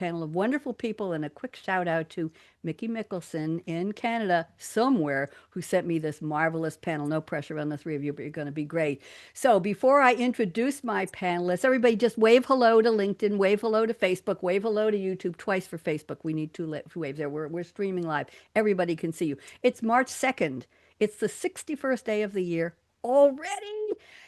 panel of wonderful people, and a quick shout out to Mickey Mickelson in Canada somewhere who sent me this marvelous panel. No pressure on the three of you, but you're going to be great. So before I introduce my panelists, everybody just wave hello to LinkedIn, wave hello to Facebook, wave hello to YouTube, twice for Facebook. We need two waves there. We're streaming live. Everybody can see you. It's March 2nd. It's the 61st day of the year already.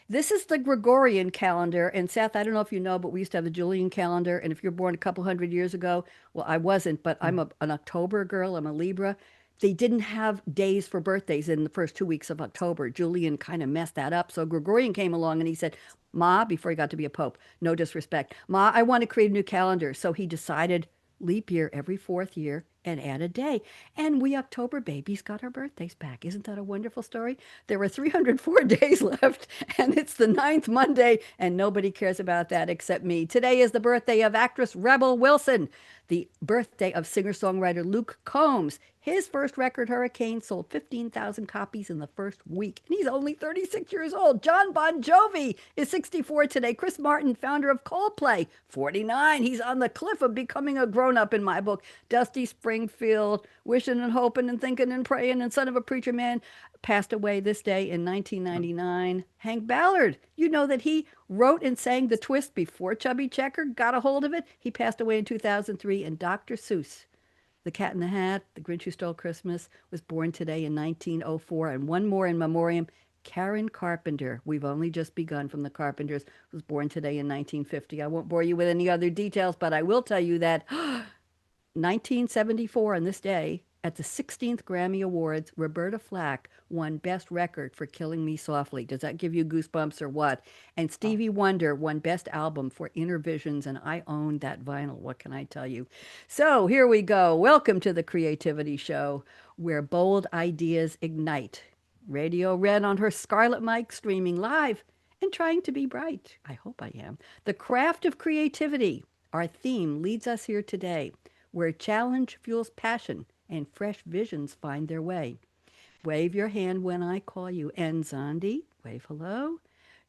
This is the Gregorian calendar. And Seth, I don't know if you know, but we used to have the Julian calendar. And if you're born a couple hundred years ago, well, I wasn't, but an October girl. I'm a Libra. They didn't have days for birthdays in the first 2 weeks of October. Julian kind of messed that up. So Gregorian came along and he said, Ma, before he got to be a pope, no disrespect, Ma, I want to create a new calendar. So he decided leap year every fourth year and add a day. And we October babies got our birthdays back. Isn't that a wonderful story? There were 304 days left, and it's the ninth Monday, and nobody cares about that except me. Today is the birthday of actress Rebel Wilson, the birthday of singer-songwriter Luke Combs. His first record, Hurricane, sold 15,000 copies in the first week, and he's only 36 years old. John Bon Jovi is 64 today. Chris Martin, founder of Coldplay, 49. He's on the cliff of becoming a grown-up in my book. Dusty Springfield, wishing and hoping and thinking and praying, and son of a preacher man, passed away this day in 1999. Hank Ballard, you know that he wrote and sang The Twist before Chubby Checker got a hold of it. He passed away in 2003. And Dr. Seuss, the Cat in the Hat, The Grinch Who Stole Christmas, was born today in 1904. And one more in memoriam, Karen Carpenter. We've only just begun from the Carpenters, was born today in 1950. I won't bore you with any other details, but I will tell you that 1974 on this day, at the 16th Grammy Awards, Roberta Flack won Best Record for Killing Me Softly. Does that give you goosebumps or what? And Stevie Wonder won Best Album for Inner Visions, and I own that vinyl. What can I tell you? So here we go. Welcome to the Creativity Show, where bold ideas ignite. Radio Red on her Scarlett Mic, streaming live and trying to be bright. I hope I am. The craft of creativity. Our theme leads us here today, where challenge fuels passion and fresh visions find their way. Wave your hand when I call you. Nzondi, wave hello.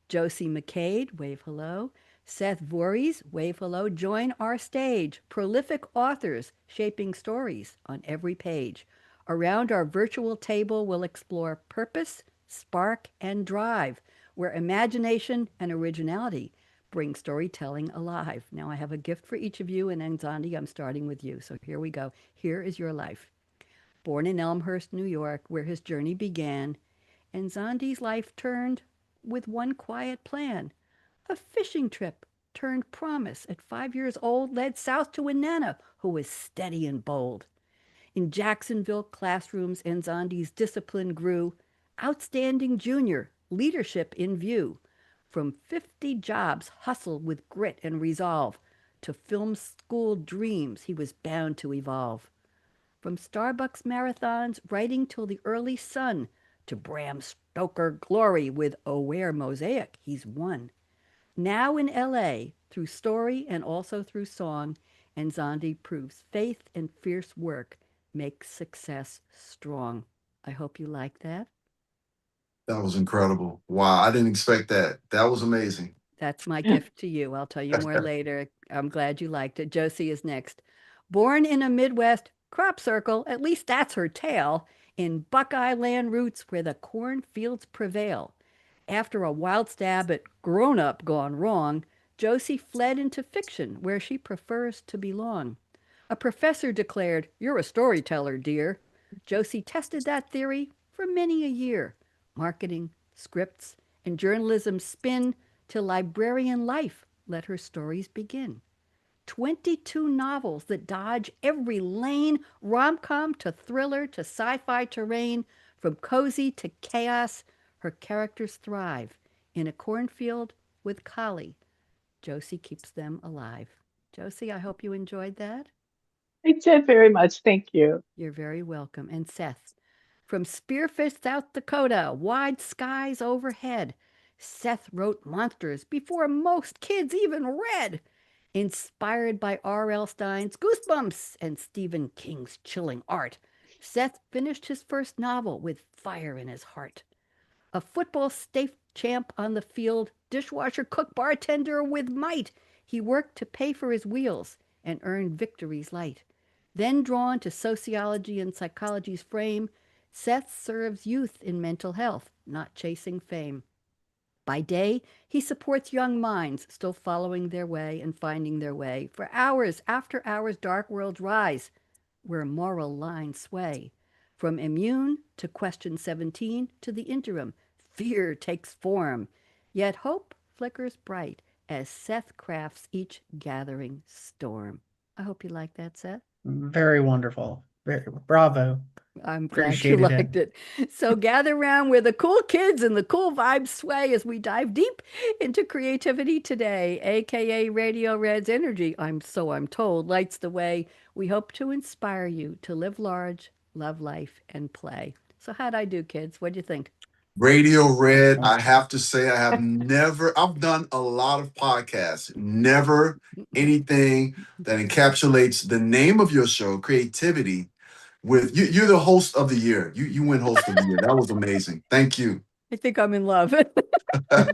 Jocie McKade, wave hello. Seth Voorhees, wave hello. Join our stage. Prolific authors shaping stories on every page. Around our virtual table, we'll explore purpose, spark, and drive, where imagination and originality bring storytelling alive. Now, I have a gift for each of you, and Nzondi, I'm starting with you. So here we go. Here is your life. Born in Elmhurst, New York, where his journey began, Nzondi's life turned with one quiet plan. A fishing trip turned promise. At 5 years old, led south to a Nana who was steady and bold. In Jacksonville classrooms, Nzondi's discipline grew. Outstanding junior, leadership in view. From 50 jobs hustled with grit and resolve to film school dreams he was bound to evolve. From Starbucks marathons, writing till the early sun, to Bram Stoker glory with Aware Mosaic, he's won. Now in L.A., through story and also through song, Nzondi proves faith and fierce work make success strong. I hope you like that. That was incredible. Wow, I didn't expect that. That was amazing. That's my gift to you. I'll tell you more later. I'm glad you liked it. Jocie is next. Born in a Midwest crop circle, at least that's her tale, in Buckeye land roots where the cornfields prevail. After a wild stab at grown up gone wrong, Jocie fled into fiction where she prefers to belong. A professor declared, "You're a storyteller, dear." Jocie tested that theory for many a year. Marketing, scripts, and journalism spin till librarian life let her stories begin. 22 novels that dodge every lane, rom-com to thriller to sci-fi terrain, from cozy to chaos, her characters thrive. In a cornfield with Collie, Jocie keeps them alive. Jocie, I hope you enjoyed that. I did very much. Thank you. You're very welcome. And Seth, from Spearfish, South Dakota, wide skies overhead, Seth wrote monsters before most kids even read. Inspired by R.L. Stein's Goosebumps and Stephen King's chilling art, Seth finished his first novel with fire in his heart. A football state champ on the field, dishwasher, cook, bartender with might, he worked to pay for his wheels and earn victories light. Then drawn to sociology and psychology's frame, Seth serves youth in mental health, not chasing fame. By day, he supports young minds still following their way and finding their way. For hours after hours, dark worlds rise where moral lines sway. From immune to question 17 to the interim, fear takes form. Yet hope flickers bright as Seth crafts each gathering storm. I hope you like that, Seth. Very wonderful. Bravo. I'm glad you Appreciated it. liked it. So gather around where the cool kids and the cool vibes sway as we dive deep into creativity today, aka Radio Red's energy, I'm told, lights the way. We hope to inspire you to live large, love life, and play. So how'd I do, kids? What'd you think? Radio Red, I have to say, I've done a lot of podcasts, never anything that encapsulates the name of your show, creativity, with you. You're the host of the year. You win host of the year. That was amazing. Thank you. I think I'm in love. I've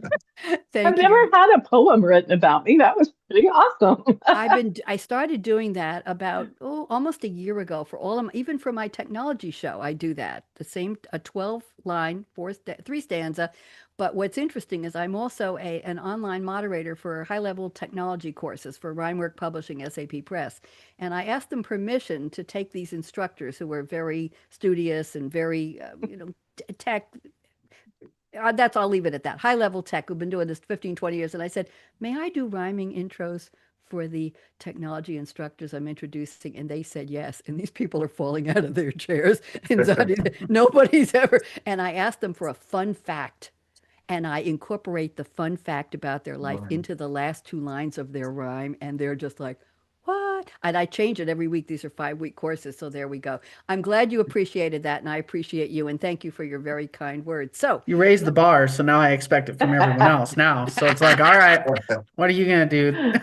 Thank never you. had a poem written about me. That was pretty awesome. I started doing that about almost a year ago for all of even for my technology show. I do that. The same a 12 line, three stanza. But what's interesting is I'm also an online moderator for high level technology courses for Rhinework Publishing, SAP Press. And I asked them permission to take these instructors who were very studious and very, tech I'll leave it at that. High level tech who've been doing this 15, 20 years. And I said, may I do rhyming intros for the technology instructors I'm introducing? And they said yes. And these people are falling out of their chairs. Nobody's ever. And I asked them for a fun fact. And I incorporate the fun fact about their life Right. into the last two lines of their rhyme. And they're just like, what? And I change it every week. These are 5-week courses. So there we go. I'm glad you appreciated that. And I appreciate you. And thank you for your very kind words. So You raised the bar, so now I expect it from everyone else now. So it's like, all right, what are you gonna do?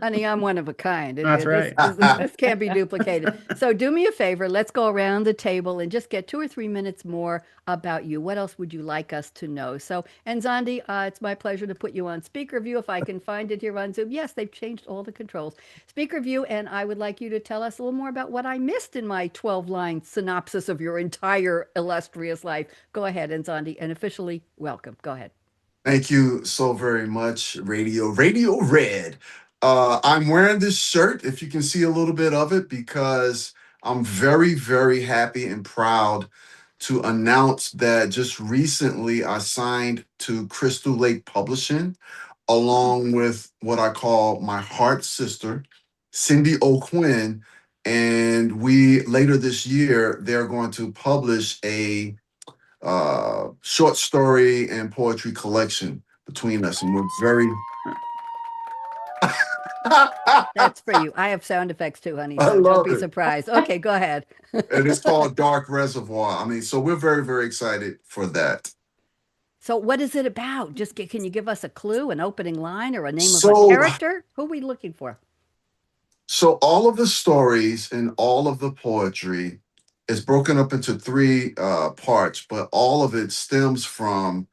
honey, I'm one of a kind. That's right. This can't be duplicated. So do me a favor. Let's go around the table and just get 2 or 3 minutes more about you. What else would you like us to know? So, Nzondi, it's my pleasure to put you on speaker view if I can find it here on Zoom. Yes, they've changed all the controls. Speaker view, and I would like you to tell us a little more about what I missed in my 12-line synopsis of your entire illustrious life. Go ahead, Nzondi, and officially welcome. Go ahead. Thank you so very much, Radio Red. I'm wearing this shirt, if you can see a little bit of it, because I'm very, very happy and proud to announce that just recently I signed to Crystal Lake Publishing, along with what I call my heart sister, Cindy O'Quinn. And we later this year, they're going to publish a short story and poetry collection between us, and we're very. That's for you. I have sound effects too, honey. I So don't love be it. surprised. Okay, go ahead. And it's called Dark Reservoir. I mean, so we're very, very excited for that. So what is it about? Can you give us a clue, an opening line, or a name of a So, character? Who are we looking for? so all of the stories and all of the poetry is broken up into three parts, but all of it stems from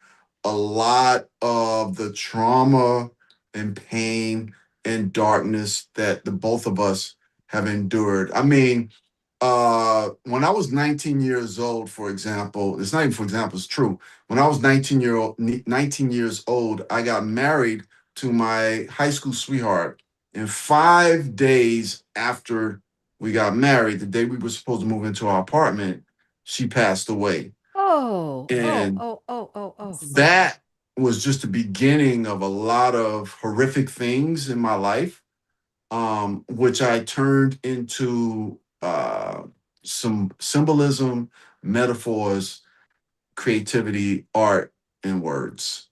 a lot of the trauma and pain and darkness that the both of us have endured. I mean, when I was 19 years old, for example, it's not even for example, it's true. When I was 19 years old, I got married to my high school sweetheart. And 5 days after we got married, the day we were supposed to move into our apartment, she passed away. And Oh. that was just the beginning of a lot of horrific things in my life, which I turned into some symbolism, metaphors, creativity, art, and words.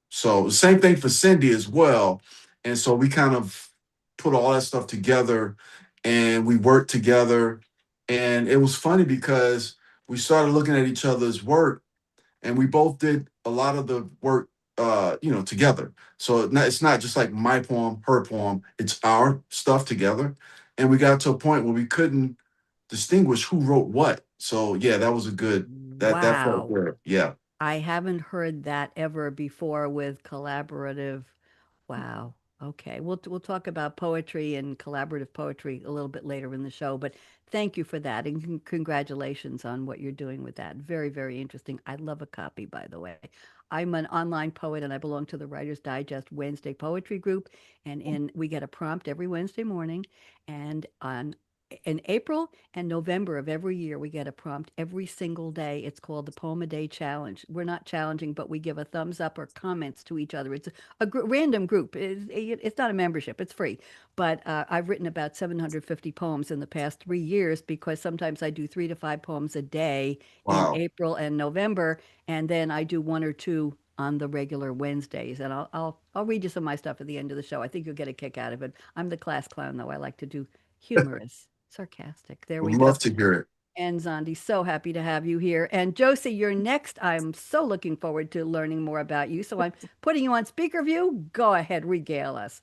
So the same thing for Cindy as well. And so we kind of put all that stuff together and we worked together. And it was funny because we started looking at each other's work and we both did a lot of the work together. So it's not just like my poem, her poem, it's our stuff together. And we got to a point where we couldn't distinguish who wrote what. So yeah, that was a good that felt Wow. good. Yeah. I haven't heard that ever before with collaborative. Wow. Okay, we'll talk about poetry and collaborative poetry a little bit later in the show, but thank you for that and congratulations on what you're doing with that. Very, very interesting. I love a copy, by the way. I'm an online poet and I belong to the Writer's Digest Wednesday poetry group, and we get a prompt every Wednesday morning, and on in April and November of every year, we get a prompt every single day. It's called the Poem a Day Challenge. We're not challenging, but we give a thumbs up or comments to each other. It's a random group. It's not a membership. It's free. But I've written about 750 poems in the past 3 years because sometimes I do 3 to 5 poems a day in Wow. April and November, and then I do one or two on the regular Wednesdays. And I'll read you some of my stuff at the end of the show. I think you'll get a kick out of it. I'm the class clown, though. I like to do humorous, sarcastic. There Would we go. love to hear it. And Nzondi, so happy to have you here. And Jocie, you're next. I'm so looking forward to learning more about you. So I'm putting you on speaker view. Go ahead, regale us.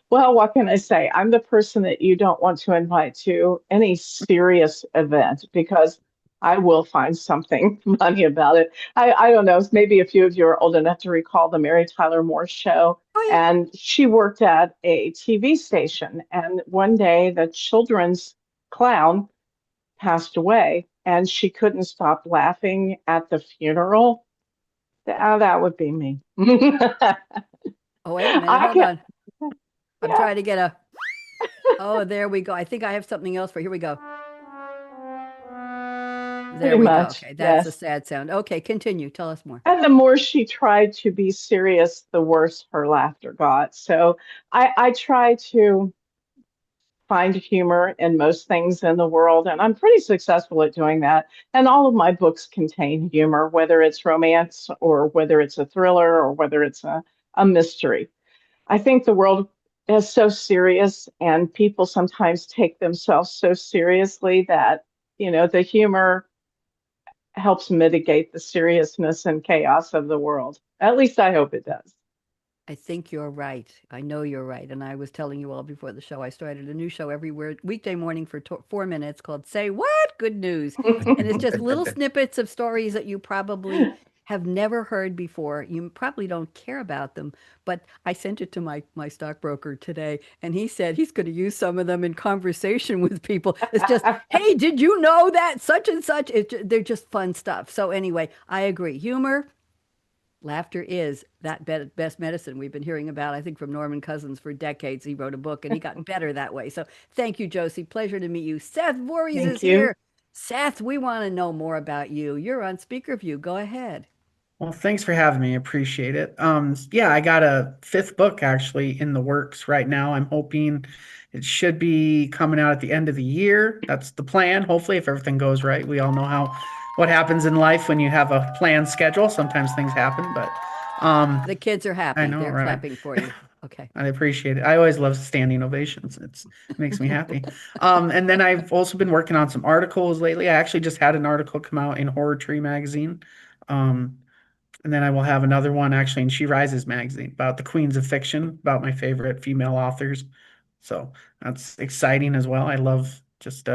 Well, what can I say? I'm the person that you don't want to invite to any serious event because I will find something funny about it. I don't know, maybe a few of you are old enough to recall the Mary Tyler Moore show. Oh, yeah. And she worked at a TV station. And one day the children's clown passed away and she couldn't stop laughing at the funeral. That would be me. Oh, wait a minute. I Hold can, on. I'm yeah, trying to get a. Oh, there we go. I think I have something else for. Here we go. There pretty we go. much. Okay, that's a Yes. sad sound. Okay, continue. Tell us more. And the more she tried to be serious, the worse her laughter got. So I try to find humor in most things in the world, and I'm pretty successful at doing that. And all of my books contain humor, whether it's romance or whether it's a thriller or whether it's a mystery. I think the world is so serious, and people sometimes take themselves so seriously that, the humor helps mitigate the seriousness and chaos of the world. At least I hope it does. I think you're right. I know you're right. And I was telling you all before the show, I started a new show every weekday morning for 4 minutes called Say What? Good News. And it's just little snippets of stories that you probably have never heard before. You probably don't care about them. But I sent it to my stockbroker today, and he said he's going to use some of them in conversation with people. It's just, hey, did you know that such and such? They're just fun stuff. So anyway, I agree. Humor, laughter is that best medicine we've been hearing about, I think, from Norman Cousins for decades. He wrote a book and he got better that way. So thank you, Jocie. Pleasure to meet you. Seth Voorhees is Thank you. here. Seth, we want to know more about you. You're on speaker view. Go ahead. Well, thanks for having me. Appreciate it. Yeah, I got a fifth book actually in the works right now. I'm hoping it should be coming out at the end of the year. That's the plan. Hopefully, if everything goes right. We all know what happens in life when you have a planned schedule. Sometimes things happen, but The kids are I happy. know, They're right? clapping for you. Okay. I appreciate it. I always love standing ovations. It makes me happy. And then I've also been working on some articles lately. I actually just had an article come out in Horror Tree magazine. Um, and then I will have another one actually in She Rises magazine about the queens of fiction, about my favorite female authors. So that's exciting as well. I love just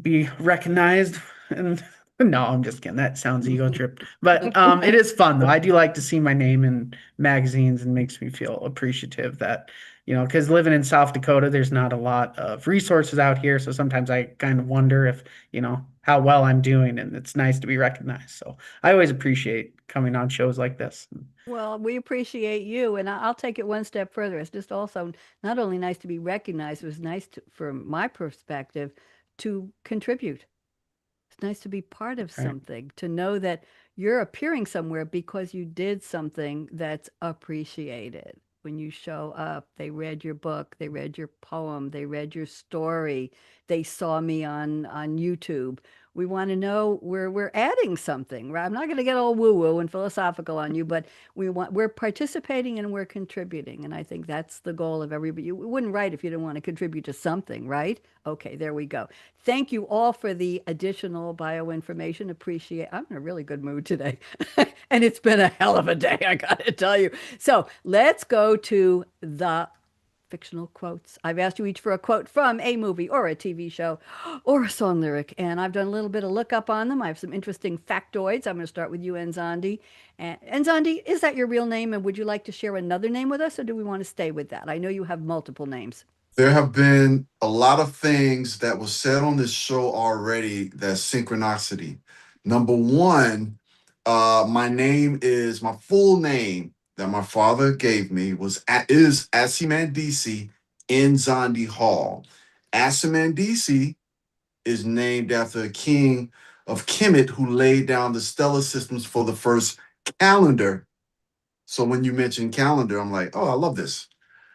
be recognized. And no, I'm just kidding. That sounds ego tripped. But it is fun though. I do like to see my name in magazines and makes me feel appreciative that, because living in South Dakota, there's not a lot of resources out here. So sometimes I kind of wonder if, how well I'm doing, and it's nice to be recognized. So I always appreciate coming on shows like this. Well, we appreciate you, and I'll take it one step further. It's just also not only nice to be recognized, it was nice to, from my perspective, to contribute. It's nice to be part of Right. something, to know that you're appearing somewhere because you did something that's appreciated. When you show up, they read your book, they read your poem, they read your story, they saw me on YouTube. We want to know we're adding something, right? I'm not going to get all woo-woo and philosophical on you, but we're participating and we're contributing. And I think that's the goal of everybody. You wouldn't write if you didn't want to contribute to something, right? Okay, there we go. Thank you all for the additional bioinformation. Appreciate. I'm in a really good mood today. And it's been a hell of a day, I gotta tell you. So let's go to the fictional quotes. I've asked you each for a quote from a movie or a TV show or a song lyric, and I've done a little bit of lookup on them. I have some interesting factoids. I'm going to start with you, Nzondi. And Nzondi, is that your real name, and would you like to share another name with us, or do we want to stay with that? I know you have multiple names. There have been a lot of things that was said on this show already that's synchronicity. Number one, my full name that my father gave me is Asimandisi Nzondi Hall. Asimandisi is named after a king of Kemet who laid down the stellar systems for the first calendar. So when you mention calendar, I'm like, oh, I love this.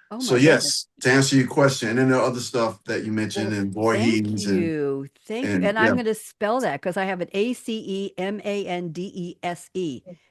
Oh So my goodness. yes, to answer your question, and then there are other stuff that you mentioned Well, in thank Voorhees you. Thank you. and And I'm yeah, going to spell that because I have it Acemandese.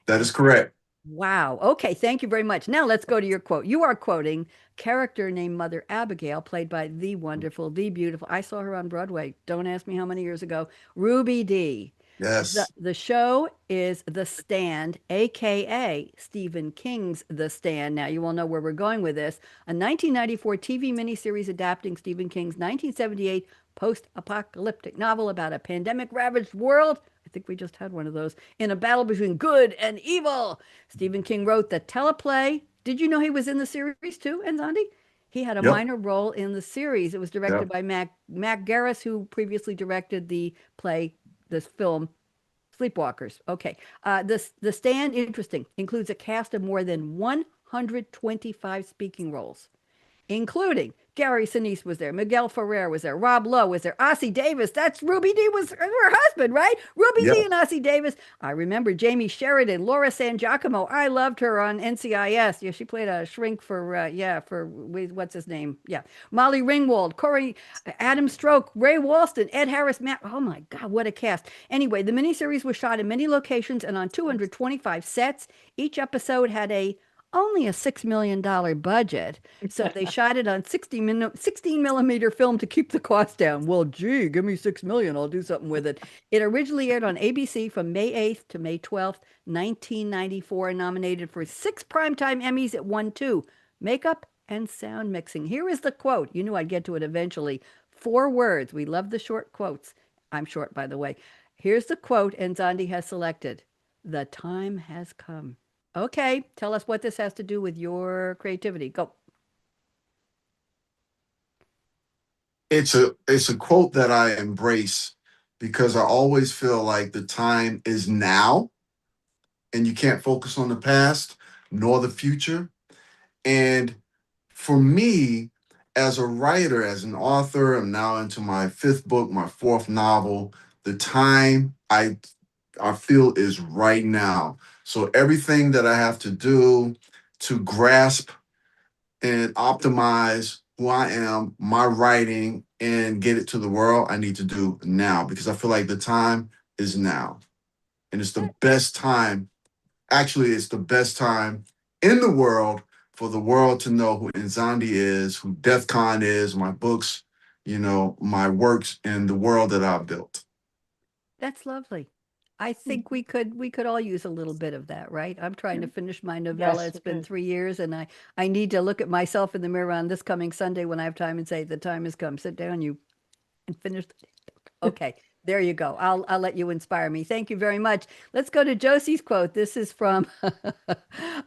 that is correct. Wow. Okay. Thank you very much. Now let's go to your quote. You are quoting character named Mother Abigail, played by the wonderful, the beautiful. I saw her on Broadway. Don't ask me how many years ago. Ruby Dee. The Yes. the show is The Stand, aka Stephen King's The Stand. Now you will know where we're going with this. A 1994 TV miniseries adapting Stephen King's 1978 post-apocalyptic novel about a pandemic-ravaged world. I think we just had one of those. In a battle between good and evil. Stephen King wrote the teleplay. Did you know he was in the series too, Nzondi? He had a Yep. minor role in the series. It was directed Yep. by Mac Garris, who previously directed the play, this film, Sleepwalkers. Okay. The Stand, interesting, includes a cast of more than 125 speaking roles, including Gary Sinise was there, Miguel Ferrer was there, Rob Lowe was there, Ossie Davis. That's Ruby Dee was her husband, right? Ruby Dee Yep. and Ossie Davis. I remember Jamie Sheridan, Laura San Giacomo. I loved her on NCIS. Yeah, she played a shrink for what's his name? Yeah, Molly Ringwald, Corey, Adam Stroke, Ray Walston, Ed Harris, Matt. Oh my God, what a cast! Anyway, the miniseries was shot in many locations and on 225 sets. Each episode had only a $6 million budget. So they shot it on 16 millimeter film to keep the cost down. Well, gee, give me 6 million. I'll do something with it. It originally aired on ABC from May 8th to May 12th, 1994, nominated for 6 Primetime Emmys. It won 2, makeup and sound mixing. Here is the quote. You knew I'd get to it eventually. 4 words. We love the short quotes. I'm short, by the way. Here's the quote Nzondi has selected. The time has come. Okay, tell us what this has to do with your creativity. Go. It's a quote that I embrace because I always feel like the time is now and you can't focus on the past nor the future. And for me, as a writer, as an author, I'm now into my 5th book, my 4th novel. The time I feel is right now. So everything that I have to do to grasp and optimize who I am, my writing, and get it to the world, I need to do now because I feel like the time is now. And it's the best time. Actually, it's the best time in the world for the world to know who Nzondi is, who DEF CON is, my books, my works, and the world that I've built. That's lovely. I think we could all use a little bit of that, right? I'm trying to finish my novella. Yes, It's we been could. 3 years, and I need to look at myself in the mirror on this coming Sunday when I have time and say, "The time has come. Sit down, you, and finish." Okay, there you go. I'll let you inspire me. Thank you very much. Let's go to Josie's quote. This is from a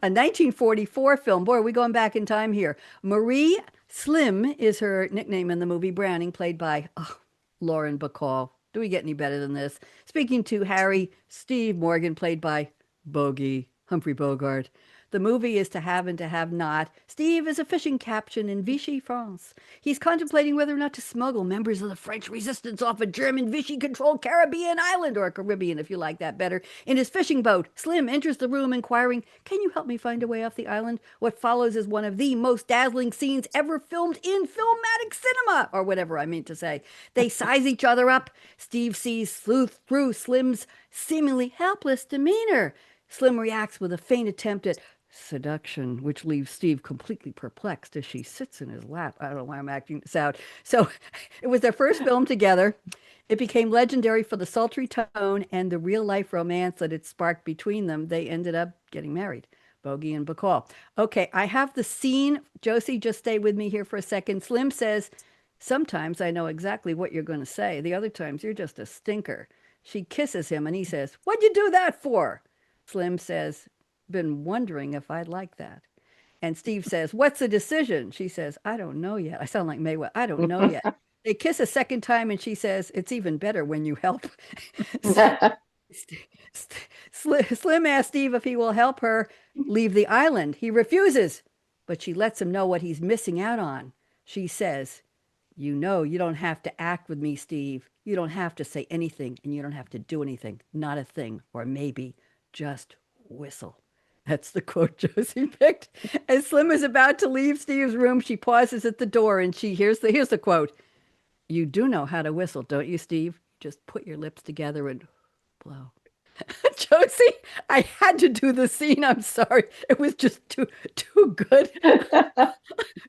1944 film. Boy, are we going back in time here. Marie Slim is her nickname in the movie Browning, played by Lauren Bacall. Do we get any better than this? Speaking to Harry, Steve Morgan, played by Bogey, Humphrey Bogart. The movie is To Have and to Have Not. Steve is a fishing captain in Vichy, France. He's contemplating whether or not to smuggle members of the French resistance off a German Vichy-controlled Caribbean island, or Caribbean if you like that better. In his fishing boat, Slim enters the room inquiring, "Can you help me find a way off the island?" What follows is one of the most dazzling scenes ever filmed in filmatic cinema, or whatever I mean to say. They size each other up. Steve sees through Slim's seemingly helpless demeanor. Slim reacts with a faint attempt at seduction, which leaves Steve completely perplexed as she sits in his lap. I don't know why I'm acting this out. So it was their first film together. It became legendary for the sultry tone and the real life romance that it sparked between them. They ended up getting married. Bogey and Bacall. Okay, I have the scene. Jocie, just stay with me here for a second. Slim says, sometimes I know exactly what you're going to say. The other times you're just a stinker. She kisses him and he says, what'd you do that for? Slim says, been wondering if I'd like that. And Steve says, what's the decision? She says, I don't know yet. I sound like Mayweather. I don't know yet. They kiss a second time and she says, it's even better when you help. Slim asks Steve if he will help her leave the island. He refuses, but she lets him know what he's missing out on. She says, you know, you don't have to act with me, Steve. You don't have to say anything, and you don't have to do anything. Not a thing, or maybe just whistle. That's the quote Jocie picked. As Slim is about to leave Steve's room, she pauses at the door and here's the quote. You do know how to whistle, don't you, Steve? Just put your lips together and blow. Jocie, I had to do the scene. I'm sorry. It was just too good.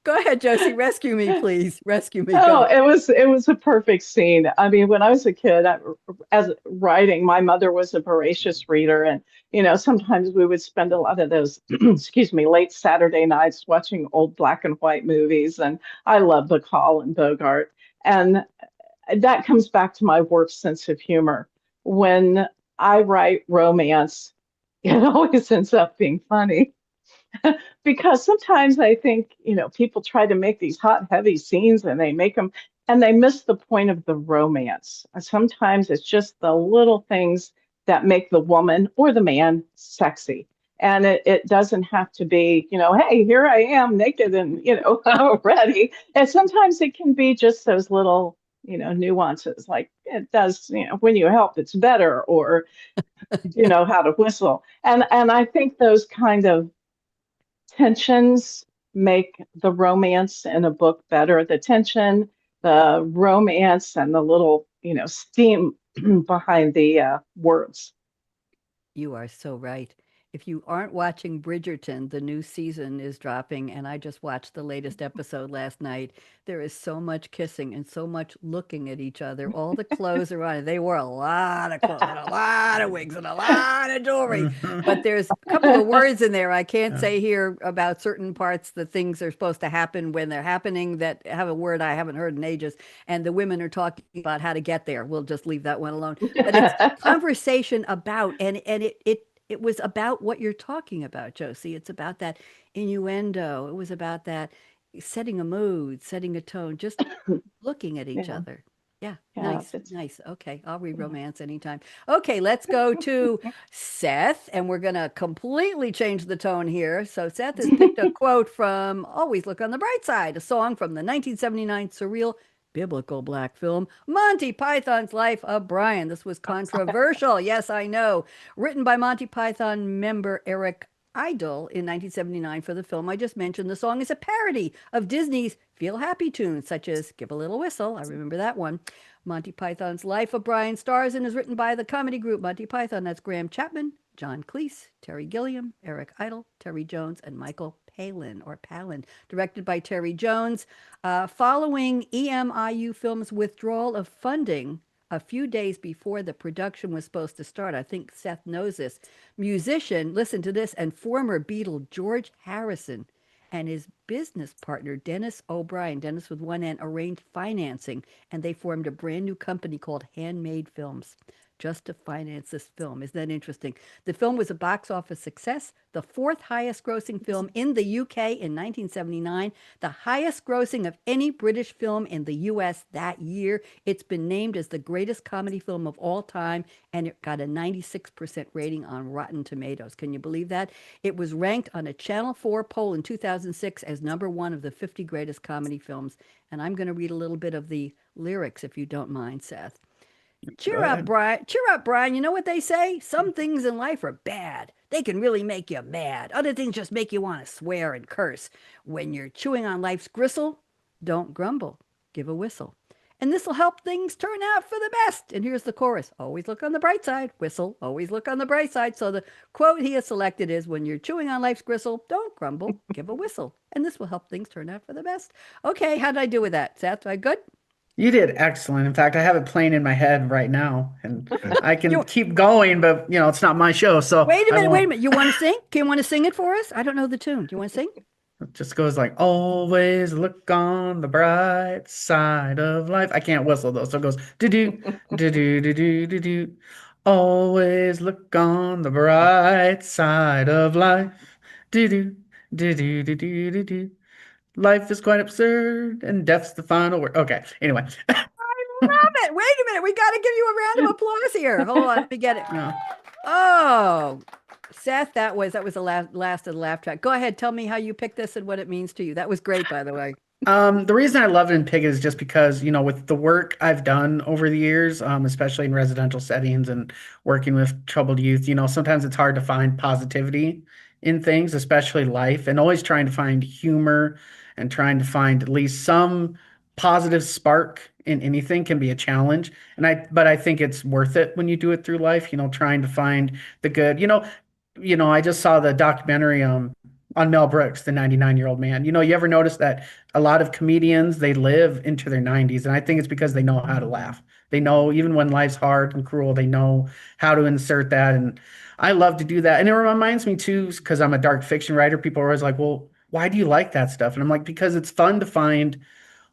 Go ahead, Jocie. Rescue me, please. Rescue me. Oh, Go. it was a perfect scene. I mean, when I was a kid, as writing, my mother was a voracious reader, and sometimes we would spend a lot of those, excuse me, late Saturday nights watching old black and white movies. And I love Bacall and Bogart, and that comes back to my work sense of humor. When I write romance, it always ends up being funny because sometimes I think, people try to make these hot, heavy scenes and they make them and they miss the point of the romance. Sometimes it's just the little things that make the woman or the man sexy. And it doesn't have to be, hey, here I am naked and, ready. And sometimes it can be just those little, nuances like it does, when you help, it's better, or, how to whistle. And I think those kind of tensions make the romance in a book better. The tension, the romance, and the little, steam behind the words. You are so right. If you aren't watching Bridgerton, the new season is dropping, and I just watched the latest episode last night. There is so much kissing and so much looking at each other. All the clothes are on. They wore a lot of clothes and a lot of wigs and a lot of jewelry. But there's a couple of words in there I can't say here about certain parts, the things that are supposed to happen when they're happening that have a word I haven't heard in ages. And the women are talking about how to get there. We'll just leave that one alone. But it's conversation about, and it was about what you're talking about, Jocie. It's about that innuendo. It was about that setting a mood, setting a tone, just looking at each Yeah, other. Yeah, yeah, nice, nice. Okay, I'll read romance anytime. Okay, let's go to Seth, and we're going to completely change the tone here. So Seth has picked a quote from Always Look on the Bright Side, a song from the 1979 surreal biblical black film Monty Python's Life of Brian. This was controversial. Yes, I know. Written by Monty Python member Eric Idle in 1979 for the film I just mentioned. The song is a parody of Disney's Feel Happy tunes, such as Give a Little Whistle. I remember that one. Monty Python's Life of Brian stars and is written by the comedy group Monty Python. That's Graham Chapman, John Cleese, Terry Gilliam, Eric Idle, Terry Jones, and Michael Palin. Directed by Terry Jones. Following EMIU Films' withdrawal of funding a few days before the production was supposed to start, I think Seth knows this, musician, listen to this, and former Beatle George Harrison and his business partner, Dennis O'Brien, Dennis with one N, arranged financing, and they formed a brand new company called Handmade Films just to finance this film. Isn't that interesting? The film was a box office success, the fourth highest grossing film in the UK in 1979, the highest grossing of any British film in the US that year. It's been named as the greatest comedy film of all time, and it got a 96% rating on Rotten Tomatoes. Can you believe that? It was ranked on a Channel 4 poll in 2006 as number one of the 50 greatest comedy films. And I'm going to read a little bit of the lyrics, if you don't mind, Seth. Cheer up, Brian. Cheer up, Brian. You know what they say? Some things in life are bad. They can really make you mad. Other things just make you want to swear and curse. When you're chewing on life's gristle, don't grumble. Give a whistle. And this will help things turn out for the best. And here's the chorus. Always look on the bright side. Whistle. Always look on the bright side. So the quote he has selected is, when you're chewing on life's gristle, don't grumble. Give a whistle. And this will help things turn out for the best. Okay, how did I do with that? Seth, am I good? You did excellent. In fact, I have it playing in my head right now, and I can You keep going, but it's not my show, so wait a I minute, wait a won't. minute. You want to sing? Can you want to sing it for us? I don't know the tune. Do you want to sing? It just goes like, always look on the bright side of life. I can't whistle though, so it goes do do do do do do do do. Always look on the bright side of life. Do do do do do do do do. Life is quite absurd, and death's the final word. Okay, anyway. Wait a minute. We got to give you a round of applause here. Hold on. Let me get it. Yeah. Oh, Seth, that was the last of the laugh track. Go ahead. Tell me how you picked this and what it means to you. That was great, by the way. The reason I love it in Pig is just because, with the work I've done over the years, especially in residential settings and working with troubled youth, sometimes it's hard to find positivity in things, especially life, and always trying to find humor and trying to find at least some positive spark in anything can be a challenge. But I think it's worth it when you do it through life, trying to find the good. I just saw the documentary, on Mel Brooks, the 99-year-old man. You ever notice that a lot of comedians, they live into their 90s, and I think it's because they know how to laugh. They know even when life's hard and cruel, they know how to insert that. And I love to do that. And it reminds me too, because I'm a dark fiction writer, people are always like, well, why do you like that stuff? And I'm like, because it's fun to find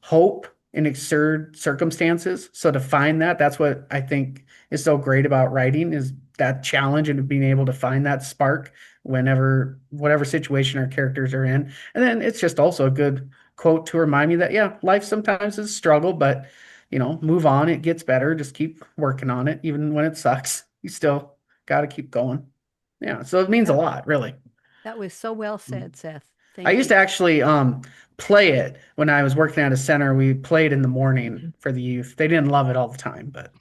hope in absurd circumstances. So to find that, that's what I think is so great about writing, is that challenge and being able to find that spark whenever, whatever situation our characters are in. And then it's just also a good quote to remind me that, yeah, life sometimes is a struggle, but move on. It gets better. Just keep working on it. Even when it sucks, you still got to keep going. Yeah. So it means a That, lot, really. that was so well said, Seth. I Thank used you. to actually play it when I was working at a center. We played in the morning for the youth. They didn't love it all the time, but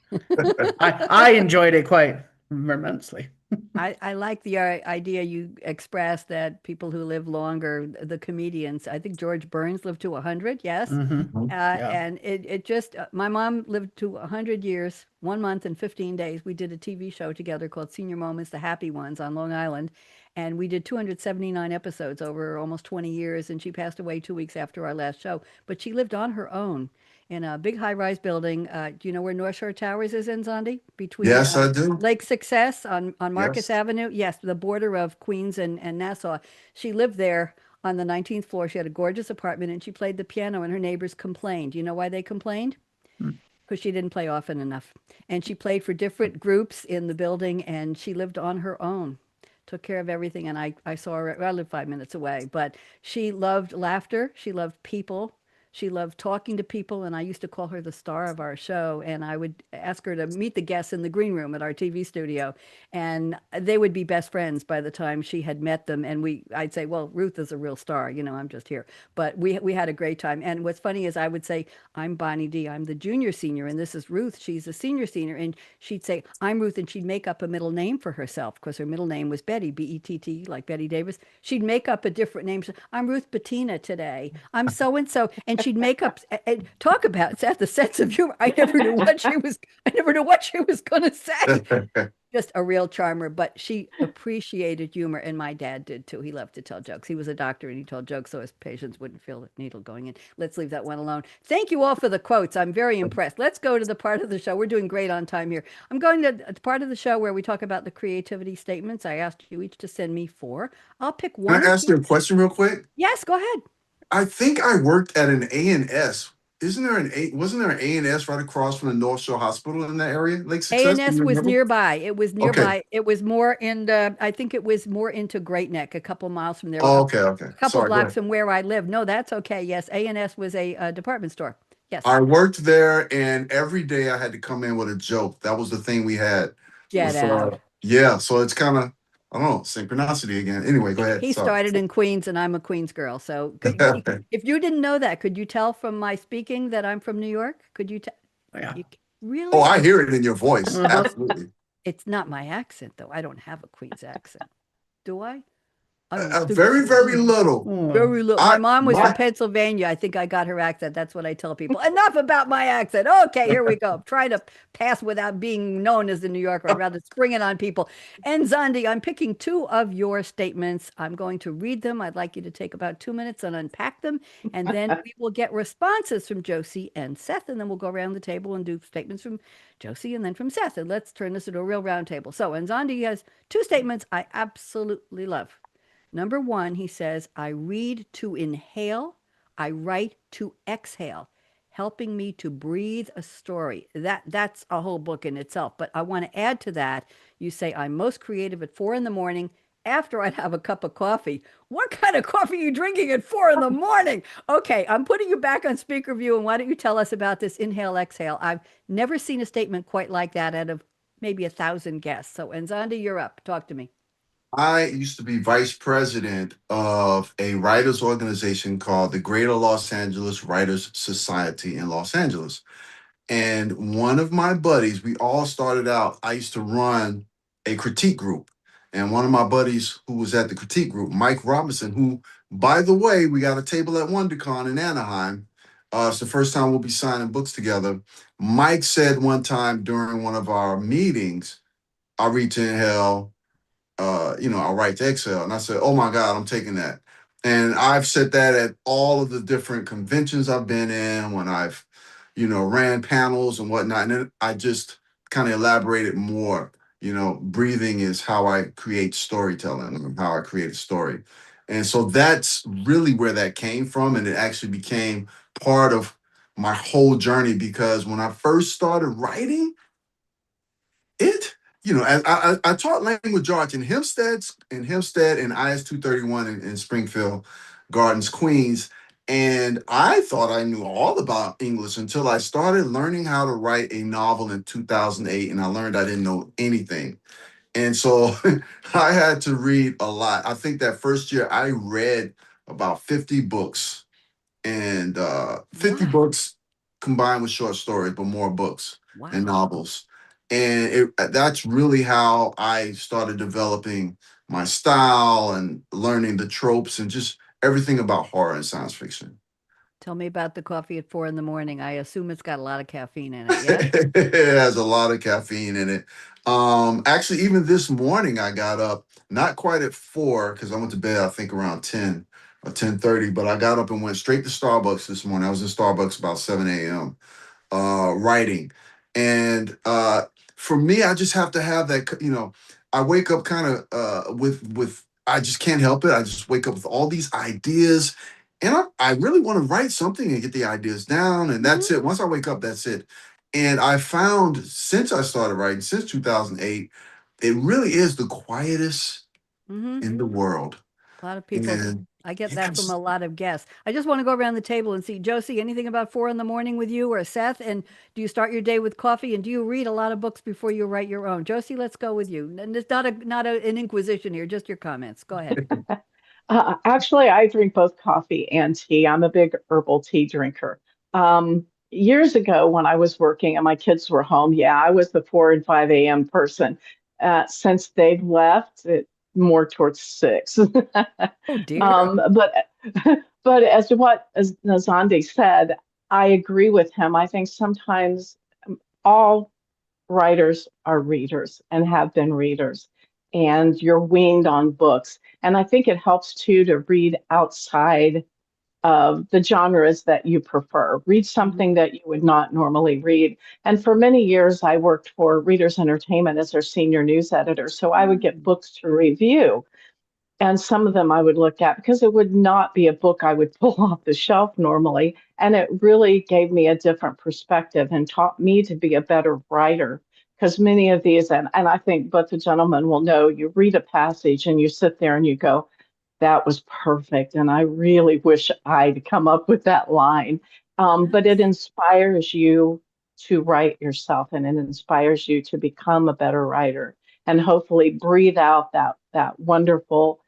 I enjoyed it quite immensely. I like the idea you expressed that people who live longer, the comedians, I think George Burns lived to 100, yes. Yeah. And it just, my mom lived to 100 years, 1 month and 15 days. We did a TV show together called Senior Moments, The Happy Ones on Long Island. And we did 279 episodes over almost 20 years. And she passed away 2 weeks after our last show. But she lived on her own in a big high-rise building. Do you know where North Shore Towers is in Zondi? Between Yes, I do. Lake Success on Marcus Yes. Avenue. Yes, the border of Queens and Nassau. She lived there on the 19th floor. She had a gorgeous apartment and she played the piano, and her neighbors complained. You know why they complained? Mm. Because she didn't play often enough. And she played for different groups in the building, and she lived on her own, took care of everything. And I saw her, well, I lived 5 minutes away, but she loved laughter. She loved people. She loved talking to people, and I used to call her the star of our show. And I would ask her to meet the guests in the green room at our TV studio, and they would be best friends by the time she had met them. And I'd say, "Well, Ruth is a real star, I'm just here." But we had a great time. And what's funny is I would say, "I'm Bonnie D. I'm the junior senior, and this is Ruth. She's a senior senior." And she'd say, "I'm Ruth," and she'd make up a middle name for herself because her middle name was Betty, Betty, like Betty Davis. She'd make up a different name. "I'm Ruth Bettina today. I'm so and so," and she'd make up and talk about Seth, the sense of humor. I never knew what she was. I never knew what she was going to say. Just a real charmer, but she appreciated humor, and my dad did too. He loved to tell jokes. He was a doctor and he told jokes so his patients wouldn't feel the needle going in. Let's leave that one alone. Thank you all for the quotes. I'm very impressed. Let's go to the part of the show. We're doing great on time here. I'm going to the part of the show where we talk about the creativity statements. I asked you each to send me 4. I'll pick Can one I or ask you two. a question real quick? Yes, go ahead. I think I worked at an A&S. Isn't there an A? Wasn't there an A&S right across from the North Shore Hospital in that area, Lake Success? Do A&S you was remember? nearby. It was Okay. nearby. It was more in the, I think it was more into Great Neck, a couple miles from there, Oh, okay. Okay. a couple Sorry. Go blocks ahead. from where I live. No, that's okay. Yes, A&S was a department store. Yes, I worked there, and every day I had to come in with a joke. That was the thing we had get with, out. yeah. So it's kind of, I don't know, synchronicity again. Anyway, go ahead. He Sorry. started in Queens, and I'm a Queens girl. So, if you didn't know that, could you tell from my speaking that I'm from New York? Could you tell? Yeah. You, Oh, really? I hear it in your voice. Uh-huh. Absolutely. It's not my accent, though. I don't have a Queens accent. Do I? I'm super Very, very little. Oh, very little. My I mom was from my Pennsylvania. I think I got her accent. That's what I tell people. Enough about my accent. Okay, here we go. Try to pass without being known as a New Yorker. I'd rather spring it on people. And Zondi, I'm picking two of your statements. I'm going to read them. I'd like you to take about 2 minutes and unpack them. And then we will get responses from Jocie and Seth. And then we'll go around the table and do statements from Jocie and then from Seth. And let's turn this into a real round table. So, and Zondi has two statements I absolutely love. Number one, he says, I read to inhale, I write to exhale, helping me to breathe a story. That's a whole book in itself. But I want to add to that, you say, I'm most creative at 4 in the morning after I'd have a cup of coffee. What kind of coffee are you drinking at 4 in the morning? Okay, I'm putting you back on speaker view, and why don't you tell us about this inhale, exhale? I've never seen a statement quite like that out of maybe 1,000 guests. So, Nzondi, you're up. Talk to me. I used to be vice president of a writers organization called the Greater Los Angeles Writers Society in Los Angeles. And one of my buddies, we all started out, I used to run a critique group. And one of my buddies who was at the critique group, Mike Robinson, who, by the way, we got a table at WonderCon in Anaheim. It's the first time we'll be signing books together. Mike said one time during one of our meetings, I read to hell, I'll write to exhale. And I said, oh my God, I'm taking that. And I've said that at all of the different conventions I've been in when I've, ran panels and whatnot. And then I just kind of elaborated more. Breathing is how I create storytelling and how I create a story. And so that's really where that came from. And it actually became part of my whole journey because when I first started writing, it as I taught language arts in Hempstead and IS 231 in Springfield Gardens, Queens, and I thought I knew all about English until I started learning how to write a novel in 2008, and I learned I didn't know anything. And so I had to read a lot. I think that first year I read about 50 books and 50 Wow. books combined with short stories, but more books and Wow. novels. And that's really how I started developing my style and learning the tropes and just everything about horror and science fiction. Tell me about the coffee at 4 in the morning. I assume it's got a lot of caffeine in it. Yes? It has a lot of caffeine in it. Actually, even this morning I got up not quite at 4 because I went to bed I think around 10 or 10:30, but I got up and went straight to Starbucks this morning. I was in Starbucks about 7 a.m. Writing. And for me, I just have to have that, I wake up kind of with I just can't help it. I just wake up with all these ideas. And I really want to write something and get the ideas down. And Hmm. that's it. Once I wake up, that's it. And I found since I started writing, since 2008, it really is the quietest Hmm. in the world. A lot of people, And I get that from yes, a lot of guests. I just want to go around the table and see, Jocie, anything about 4 in the morning with you or Seth? And do you start your day with coffee? And do you read a lot of books before you write your own? Jocie, let's go with you. And it's not an inquisition here, just your comments. Go ahead. Actually, I drink both coffee and tea. I'm a big herbal tea drinker. Years ago, when I was working and my kids were home, yeah, I was the 4 and 5 a.m. person. Since they've left, it more towards 6. Oh dear. But but as Nazandi said, I agree with him. I think sometimes all writers are readers and have been readers, and you're weaned on books. And I think it helps too to read outside of the genres that you prefer. Read Mhm. something that you would not normally read. And for many years, I worked for Readers Entertainment as their senior news editor. So I would get Mm. books to review. And some of them I would look at because it would not be a book I would pull off the shelf normally. And it really gave me a different perspective and taught me to be a better writer. Because many of these, and I think both the gentlemen will know, you read a passage and you sit there and you go, that was perfect. And I really wish I'd come up with that line. But it Yes. inspires you to write yourself and it inspires you to become a better writer and hopefully breathe out that wonderful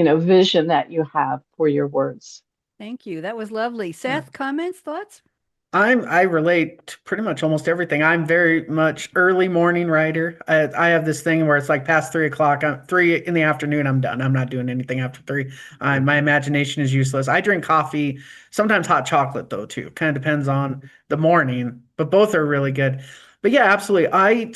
vision that you have for your words. Thank you. That was lovely. yeah. Seth, comments, thoughts? I relate to pretty much almost everything. I'm very much early morning writer. I have this thing where it's like past 3 o'clock, 3 in the afternoon, I'm done. I'm not doing anything after three. My imagination is useless. I drink coffee, sometimes hot chocolate though too. Kind of depends on the morning, but both are really good. But yeah, absolutely. I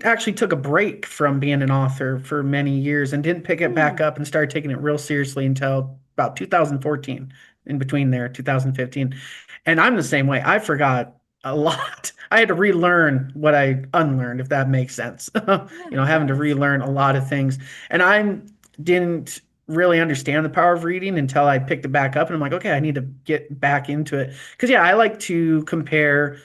actually took a break from being an author for many years and didn't pick it back up and started taking it real seriously until about 2014. In between there, 2015. And I'm the same way. I forgot a lot. I had to relearn what I unlearned, if that makes sense. Yeah, it Having to does. relearn a lot of things. And I didn't really understand the power of reading until I picked it back up. And I'm like, okay, I need to get back into it. Because, yeah, I like to compare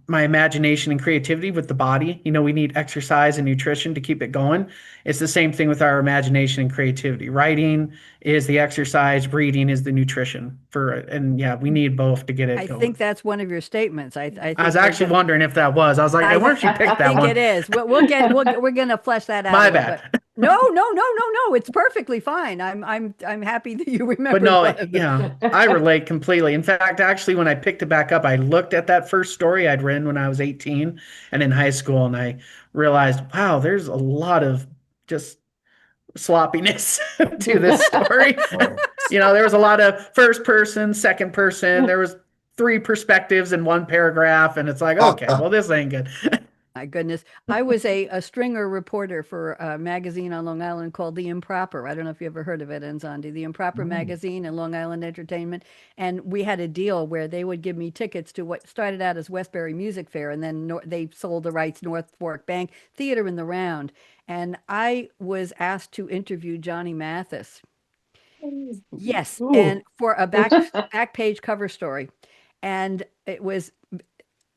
my imagination and creativity with the body. We need exercise and nutrition to keep it going. It's the same thing with our imagination and creativity. Writing is the exercise, reading is the nutrition for it. And yeah, we need both to get it I think going. that's one of your statements. I I was think actually wondering if that was. I was like, I wonder if she I picked that think it one. is. We're gonna flesh that out a My little bit. bad. No, no, no, no, no. It's perfectly fine. I'm happy that you But remembered no, one of them. yeah, I relate completely. In fact, actually, when I picked it back up, I looked at that first story I'd written when I was 18 and in high school, and I realized, wow, there's a lot of just sloppiness to this story. Oh, There was a lot of first person, second person. There was three perspectives in one paragraph, and it's like, okay, well, this ain't good. My goodness. I was a stringer reporter for a magazine on Long Island called The Improper. I don't know if you ever heard of it, Nzondi. The Improper mm. magazine and Long Island Entertainment. And we had a deal where they would give me tickets to what started out as Westbury Music Fair, and then they sold the rights North Fork Bank Theater in the Round. And I was asked to interview Johnny Mathis. Yes, and Ooh. for a back page cover story. And it was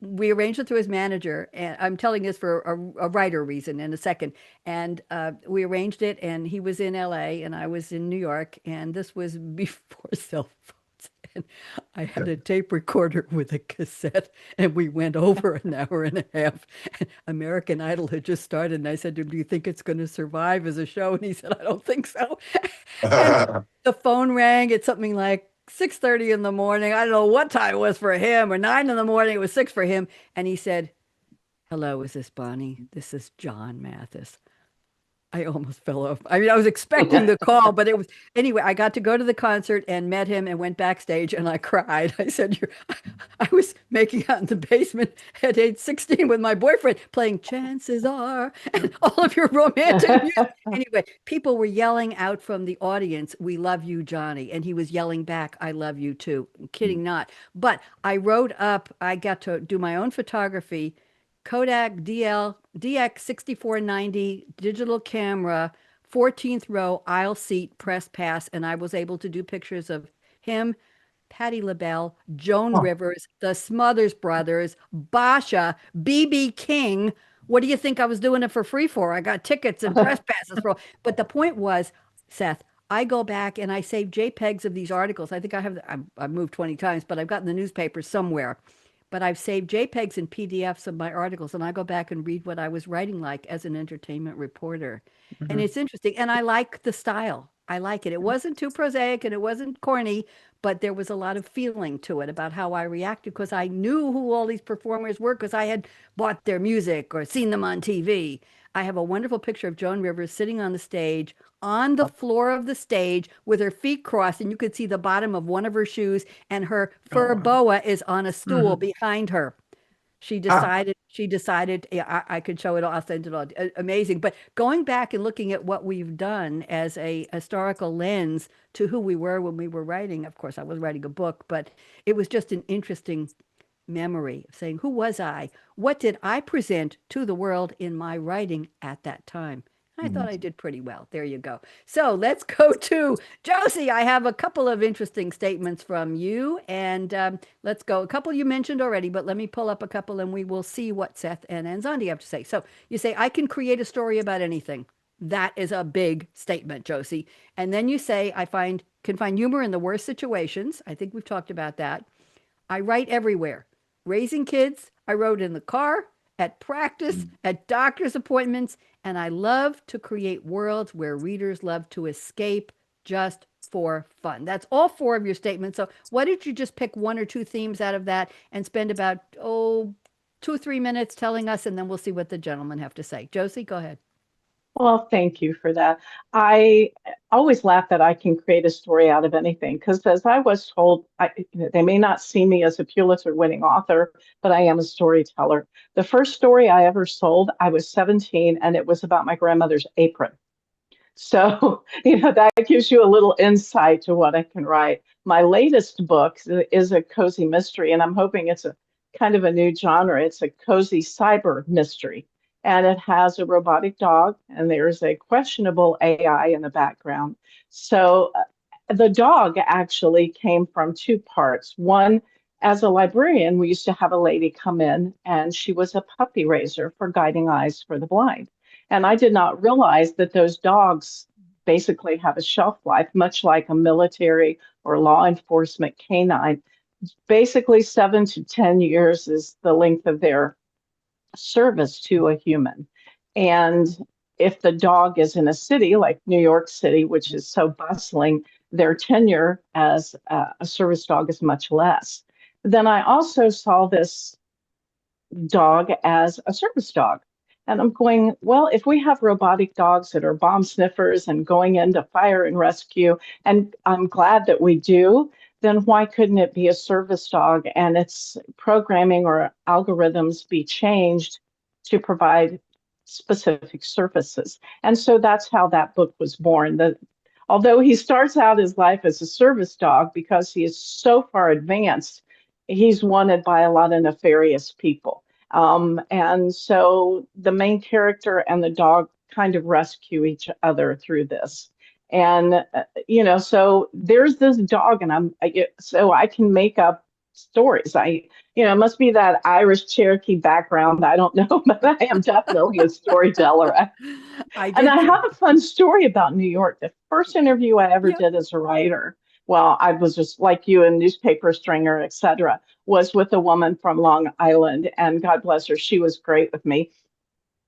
we arranged it through his manager, and I'm telling this for a writer reason in a second. And we arranged it, and he was in LA, and I was in New York, and this was before cell phones. And I had a tape recorder with a cassette, and we went over an hour and a half. And American Idol had just started, and I said to him, "Do you think it's going to survive as a show?" And he said, "I don't think so." And the phone rang at something like 6:30 in the morning. I don't know what time it was for him, or 9 in the morning. It was 6 for him. And he said, "Hello, is this Bonnie? This is John Mathis." I almost fell off. I mean, I was expecting the call, but it was anyway. I got to go to the concert and met him and went backstage, and I cried. I said, I was making out in the basement at age 16 with my boyfriend playing Chances Are and all of your romantic music. Anyway, people were yelling out from the audience, "We love you, Johnny." And he was yelling back, "I love you too." I'm kidding not. But I got to do my own photography, Kodak DX 6490 digital camera, 14th row aisle seat press pass, and I was able to do pictures of him, Patti LaBelle, Joan Oh, Rivers, the Smothers Brothers, Basha, BB King. What do you think I was doing it for free for? I got tickets and press passes for. But the point was, Seth, I go back and I save JPEGs of these articles. I think I've moved 20 times, but I've gotten the newspaper somewhere. But I've saved JPEGs and PDFs of my articles, and I go back and read what I was writing like as an entertainment reporter. And Mhm. it's interesting. And I like the style. I like it. It wasn't too prosaic and it wasn't corny, but there was a lot of feeling to it about how I reacted because I knew who all these performers were because I had bought their music or seen them on TV. I have a wonderful picture of Joan Rivers sitting on the stage, on the floor of the stage with her feet crossed, and you could see the bottom of one of her shoes, and her Oh, fur wow. boa is on a stool Mhm. behind her. Ah, She decided, yeah, I could show it all, I'll send it all. Amazing. But going back and looking at what we've done as a historical lens to who we were when we were writing, of course, I was writing a book, but it was just an interesting memory of saying, who was I? What did I present to the world in my writing at that time? I thought I did pretty well. There you go. So let's go to Jocie. I have a couple of interesting statements from you, and let's go. A couple you mentioned already, but let me pull up a couple and we will see what Seth and Nzondi have to say. So you say, "I can create a story about anything." That is a big statement, Jocie. And then you say, can find humor in the worst situations. I think we've talked about that. I write everywhere. Raising kids, I wrote in the car, at practice, at doctor's appointments, and I love to create worlds where readers love to escape just for fun. That's all 4 of your statements. So why don't you just pick 1 or 2 themes out of that and spend about 2 or 3 minutes telling us, and then we'll see what the gentlemen have to say. Jocie, go ahead. Well, thank you for that. I always laugh that I can create a story out of anything because, as I was told, they may not see me as a Pulitzer-winning author, but I am a storyteller. The first story I ever sold, I was 17, and it was about my grandmother's apron. So, that gives you a little insight to what I can write. My latest book is a cozy mystery, and I'm hoping it's a kind of a new genre. It's a cozy cyber mystery, and it has a robotic dog, and there's a questionable AI in the background. So, the dog actually came from 2 parts. One, as a librarian, we used to have a lady come in, and she was a puppy raiser for Guiding Eyes for the Blind. And I did not realize that those dogs basically have a shelf life, much like a military or law enforcement canine. Basically, 7 to 10 years is the length of their service to a human. And if the dog is in a city like New York City, which is so bustling, their tenure as a service dog is much less. Then I also saw this dog as a service dog. And I'm going, well, if we have robotic dogs that are bomb sniffers and going into fire and rescue, and I'm glad that we do, then why couldn't it be a service dog and its programming or algorithms be changed to provide specific services? And so that's how that book was born. Although he starts out his life as a service dog because he is so far advanced, he's wanted by a lot of nefarious people. And so the main character and the dog kind of rescue each other through this. And, so there's this dog, and so I can make up stories. It must be that Irish Cherokee background. I don't know, but I am definitely a storyteller. And I have a fun story about New York. The first interview I ever did as a writer, well, I was just like you, a newspaper stringer, etc., was with a woman from Long Island, and God bless her, she was great with me.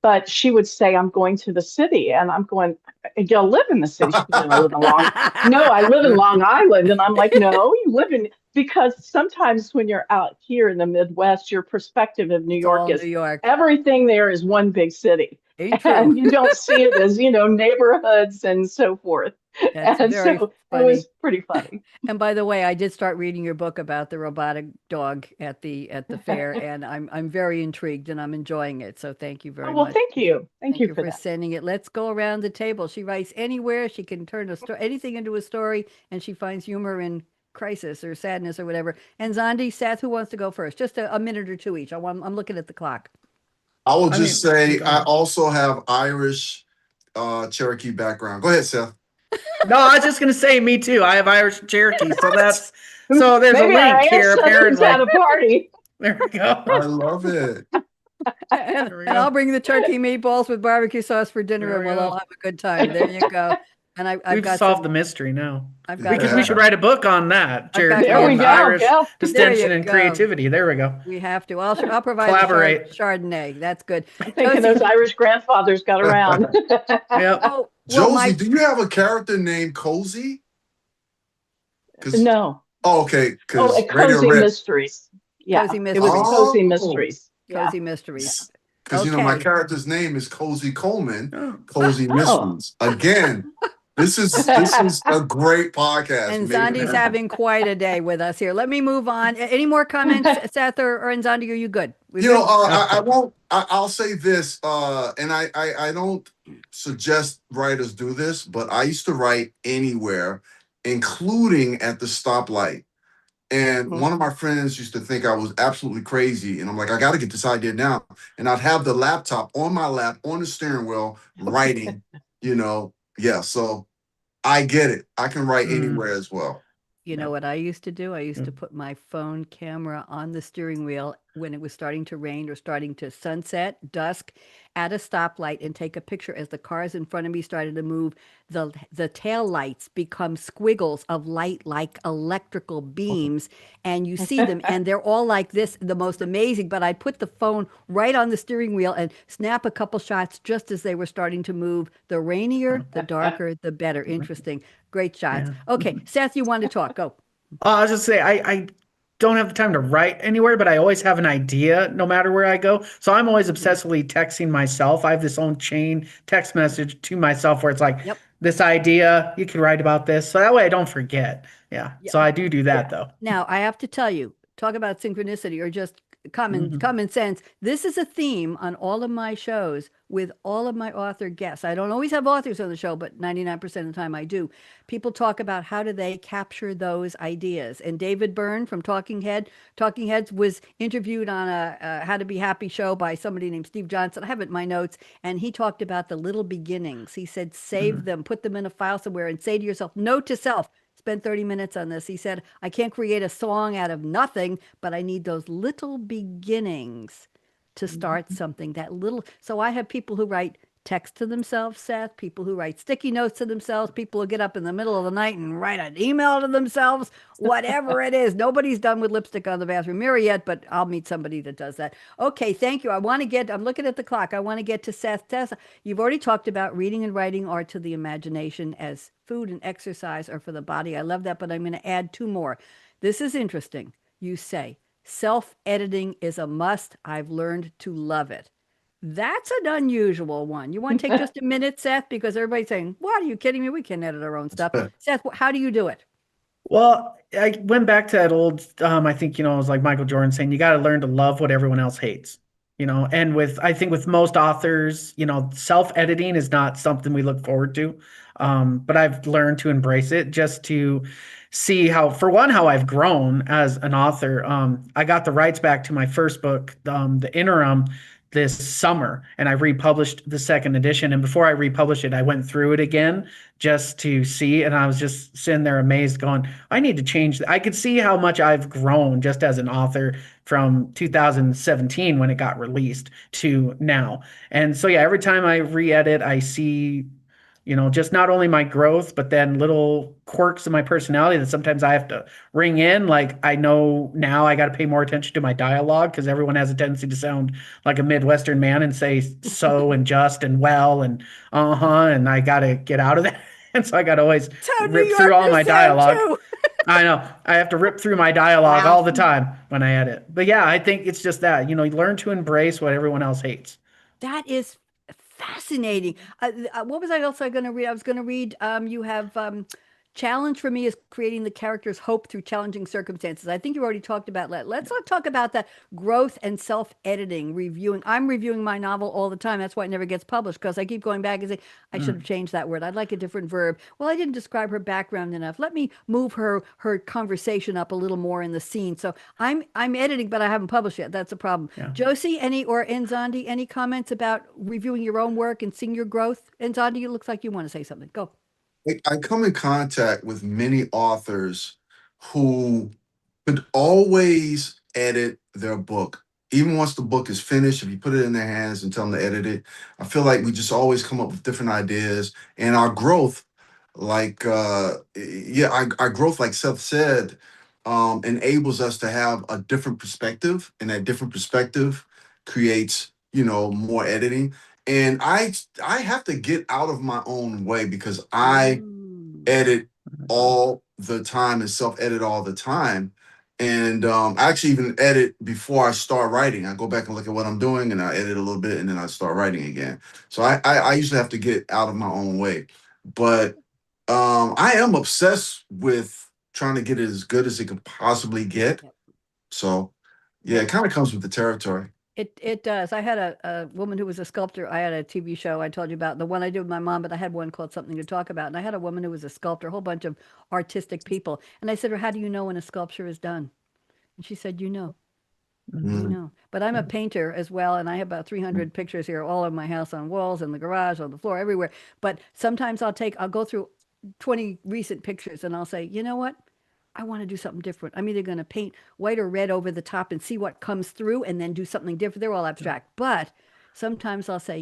But she would say, "I'm going to the city," and I'm going, "You'll live in the city." She goes, "No, I live in No, I live in Long Island," and I'm like, "No, you live in," because sometimes when you're out here in the Midwest, your perspective of New It's York all is New York. everything there is one big city, Ain't and true. you don't see it as neighborhoods and so forth. That's And very so it funny. was pretty funny. And by the way, I did start reading your book about the robotic dog at the fair, and I'm very intrigued and I'm enjoying it. So thank you Oh, very well, much. thank you. Thank Thank you you for for that. sending it. Let's go around the table. She writes anywhere. She can turn anything into a story, and she finds humor in crisis or sadness or whatever. And Nzondi, Seth, who wants to go first? Just a minute or two each. I'm looking at the clock. I will I just mean, say go I ahead. also have Irish Cherokee background. Go ahead, Seth. No, I was just gonna say, me too. I have Irish Cherokee, so there's a Maybe our link here. ancestors Apparently, had a party. there we go. I love it. And, There we and I'll go. bring the turkey meatballs with barbecue sauce for dinner, There and we we'll all go. have a good time. There you go. And I've We've got solved some. the mystery now. I've got We should Yeah. write a book on that. I've got There we Cherokee, some. go. Irish Yeah. There you distension and go. creativity. There we go. We have to. I'll provide the Collaborate. Chardonnay. That's good. I'm thinking Josie, those Irish grandfathers got around. Yep. well, Josie, my do you have a character named Cozy? Because No. okay, Oh, because a Radio Cozy Red. Mysteries. Cozy Yeah, it was Mysteries. Cozy Oh, Mysteries. Yeah. Cozy Mysteries. because my Okay. character's name is Cozy Coleman. Oh. Cozy Oh. Mysteries. Again, this is a great podcast. And Made Zondi's having quite a day with us here. Let me move on. Any more comments, Seth or Nzondi? Are you good? We're good? I won't. I'll say this, and I don't suggest writers do this, but I used to write anywhere, including at the stoplight. And Mhm. one of my friends used to think I was absolutely crazy, and I'm like, I got to get this idea now. And I'd have the laptop on my lap on the steering wheel, writing. Yeah. So I get it. I can write Mm, anywhere as well. You know yep. what I used to do? I used to Mm. put my phone camera on the steering wheel when it was starting to rain or starting to sunset, dusk, at a stoplight and take a picture as the cars in front of me started to move. The tail lights become squiggles of light like electrical beams, and you see them, and they're all like this, the most amazing. But I put the phone right on the steering wheel and snap a couple shots just as they were starting to move. The rainier, the darker, the better. Interesting. Great shots. Yeah. Okay, Seth, you want to talk? Go. I was just say I don't have the time to write anywhere, but I always have an idea no matter where I go. So I'm always obsessively texting myself. I have this own chain text message to myself where it's like Yep. this idea, you can write about this. So that way I don't forget. Yeah. Yeah. So I do that Yeah. though. Now, I have to tell you, talk about synchronicity or just Hmm. common sense. This is a theme on all of my shows with all of my author guests. I don't always have authors on the show, but 99% of the time I do. People talk about how do they capture those ideas. And David Byrne from Talking Heads was interviewed on a How to Be Happy show by somebody named Steve Johnson. I have it in my notes, and he talked about the little beginnings. He said, save them, put them in a file somewhere, and say to yourself, note to self, spent 30 minutes on this. He said, I can't create a song out of nothing, but I need those little beginnings to start something. That little. So I have people who write text to themselves, Seth, people who write sticky notes to themselves, people who get up in the middle of the night and write an email to themselves, whatever it is. Nobody's done with lipstick on the bathroom mirror yet, but I'll meet somebody that does that. Okay, thank you. I'm looking at the clock. I want to get to Seth. Tessa, you've already talked about reading and writing are to the imagination as food and exercise are for the body. I love that, but I'm going to add two more. This is interesting. You say, self-editing is a must. I've learned to love it. That's an unusual one. You want to take just a minute, Seth? Because everybody's saying, what, are you kidding me? We can edit our own stuff. Seth, how do you do it? Well, I went back to that old, I think, it was like Michael Jordan saying, you got to learn to love what everyone else hates, and I think with most authors, self-editing is not something we look forward to. But I've learned to embrace it just to see how, for one, how I've grown as an author. I got the rights back to my first book, The Interim, this summer, and I republished the second edition. And before I republished it, I went through it again just to see. And I was just sitting there amazed, going, I need to change. I could see how much I've grown just as an author from 2017 when it got released to now. And so, yeah, every time I re edit, I see, just not only my growth, but then little quirks of my personality that sometimes I have to ring in. Like, I know now I got to pay more attention to my dialogue because everyone has a tendency to sound like a Midwestern man and say so and just and well and uh-huh. And I got to get out of that. And so I got to always That's how New rip through all Yorkers my sound dialogue. too. I know. I have to rip through my dialogue Wow. all the time when I edit. But yeah, I think it's just that, you learn to embrace what everyone else hates. That is fascinating. What was I also going to read? I was going to read, you have challenge for me is creating the character's hope through challenging circumstances. I think you already talked about that. Let's not talk about that growth and self-editing, reviewing. I'm reviewing my novel all the time. That's why it never gets published because I keep going back and saying, I should have Mm. changed that word. I'd like a different verb. Well, I didn't describe her background enough. Let me move her conversation up a little more in the scene. So I'm editing, but I haven't published yet. That's a problem. Yeah. Jocie, or Nzondi, any comments about reviewing your own work and seeing your growth? Nzondi, it looks like you want to say something. Go. I come in contact with many authors who could always edit their book. Even once the book is finished, if you put it in their hands and tell them to edit it, I feel like we just always come up with different ideas. And our growth, our growth, like Seth said, enables us to have a different perspective. And that different perspective creates, more editing. And I have to get out of my own way because I Ooh. edit all the time and self-edit all the time. And I actually even edit before I start writing. I go back and look at what I'm doing and I edit a little bit and then I start writing again. So I usually have to get out of my own way. But I am obsessed with trying to get it as good as it could possibly get. Yep. So yeah, Yep. it kind of comes with the territory. It does. I had a woman who was a sculptor. I had a TV show I told you about, the one I did with my mom, but I had one called Something to Talk About. And I had a woman who was a sculptor, a whole bunch of artistic people. And I said to her, how do you know when a sculpture is done? And she said, you know. You Mm. know, but I'm a Yeah. painter as well, and I have about 300 pictures here, all over my house, on walls, in the garage, on the floor, everywhere. But sometimes I'll go through 20 recent pictures, and I'll say, you know what? I want to do something different. I'm either going to paint white or red over the top and see what comes through and then do something different. They're all abstract. But sometimes I'll say,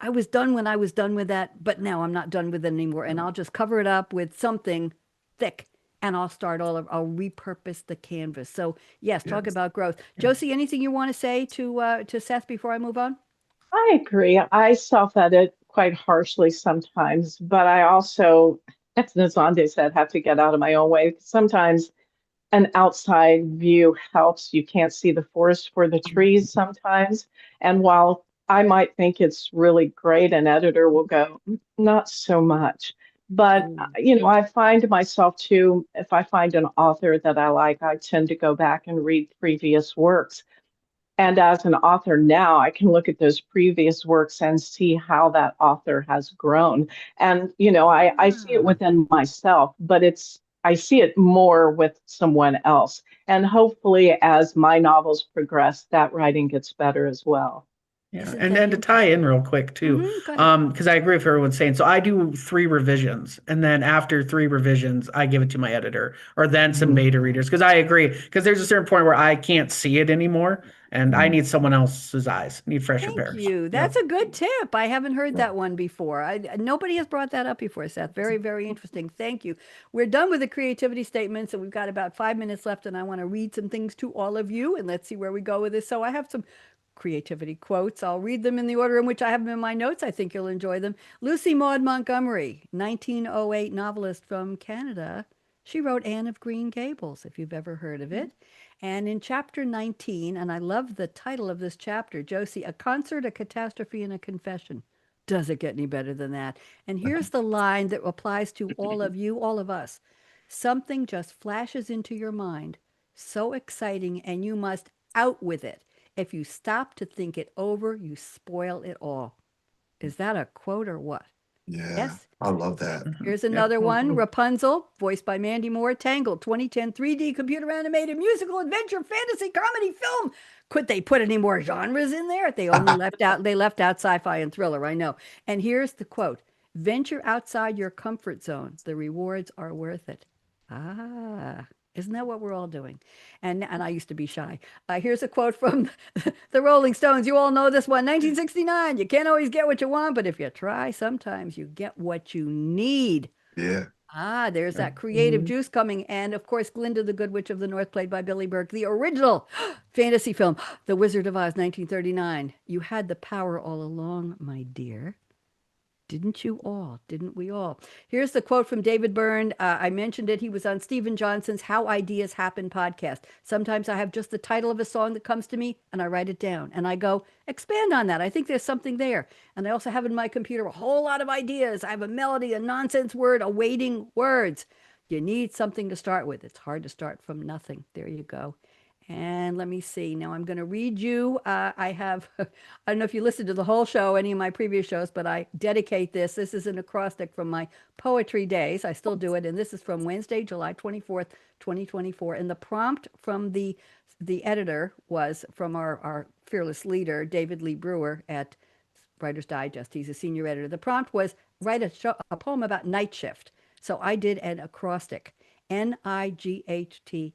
I was done when I was done with that, but now I'm not done with it anymore. And I'll just cover it up with something thick and I'll start I'll repurpose the canvas. So yes, talk Yes. about growth. Jocie, anything you want to say to Seth before I move on? I agree. I self-edit quite harshly sometimes, but I also, as Nzondi said, have to get out of my own way. Sometimes an outside view helps. You can't see the forest for the trees sometimes. And while I might think it's really great, an editor will go, not so much." But, Mm. I find myself too, if I find an author that I like, I tend to go back and read previous works. And as an author now, I can look at those previous works and see how that author has grown. And, I see it Ah. within myself, but I see it more with someone else. And hopefully, as my novels progress, that writing gets better as well. Yeah, Isn't and that then to tie in interesting? real quick too, Go ahead. because I agree with everyone's saying. So I do 3 revisions, and then after 3 revisions, I give it to my editor, or then some Mhm. beta readers. Because I agree, because there's a certain point where I can't see it anymore, and I Mhm. need someone else's eyes, need fresher Thank pairs. you. That's Yep. a good tip. I haven't heard Yeah. that one before. Nobody has brought that up before, Seth. Very, very interesting. Thank you. We're done with the creativity statements, and we've got about 5 minutes left, and I want to read some things to all of you, and let's see where we go with this. So I have some creativity quotes. I'll read them in the order in which I have them in my notes. I think you'll enjoy them. Lucy Maud Montgomery, 1908 novelist from Canada. She wrote Anne of Green Gables, if you've ever heard of it. And in chapter 19, and I love the title of this chapter, Jocie, A Concert, a Catastrophe, and a Confession. Does it get any better than that? And here's the line that applies to all of you, all of us. Something just flashes into your mind, so exciting, and you must out with it. If you stop to think it over, you spoil it all. Is that a quote or what? Yeah, Yes? I love that. Here's Yep. another one, Mhm. Rapunzel, voiced by Mandy Moore, Tangled, 2010 3D computer animated musical adventure fantasy comedy film. Could they put any more genres in there? They left out sci-fi and thriller, I know. And here's the quote. Venture outside your comfort zone. The rewards are worth it. Ah, isn't that what we're all doing? And I used to be shy. Here's a quote from the Rolling Stones. You all know this one, 1969. You can't always get what you want, but if you try, sometimes you get what you need. Yeah. Ah, there's that creative Mhm. juice coming. And of course, Glinda the Good Witch of the North, played by Billy Burke, the original fantasy film, The Wizard of Oz, 1939. You had the power all along, my dear. Didn't you all? Didn't we all? Here's the quote from David Byrne. I mentioned it. He was on Stephen Johnson's How Ideas Happen podcast. Sometimes I have just the title of a song that comes to me and I write it down and I go, expand on that. I think there's something there. And I also have in my computer a whole lot of ideas. I have a melody, a nonsense word, awaiting words. You need something to start with. It's hard to start from nothing. There you go. And let me see. Now I'm going to read you. I have, I don't know if you listened to the whole show, any of my previous shows, but I dedicate this. This is an acrostic from my poetry days. I still do it. And this is from Wednesday, July 24th, 2024. And the prompt from the editor was from our fearless leader, David Lee Brewer at Writer's Digest. He's a senior editor. The prompt was write a poem about night shift. So I did an acrostic. Nightshift.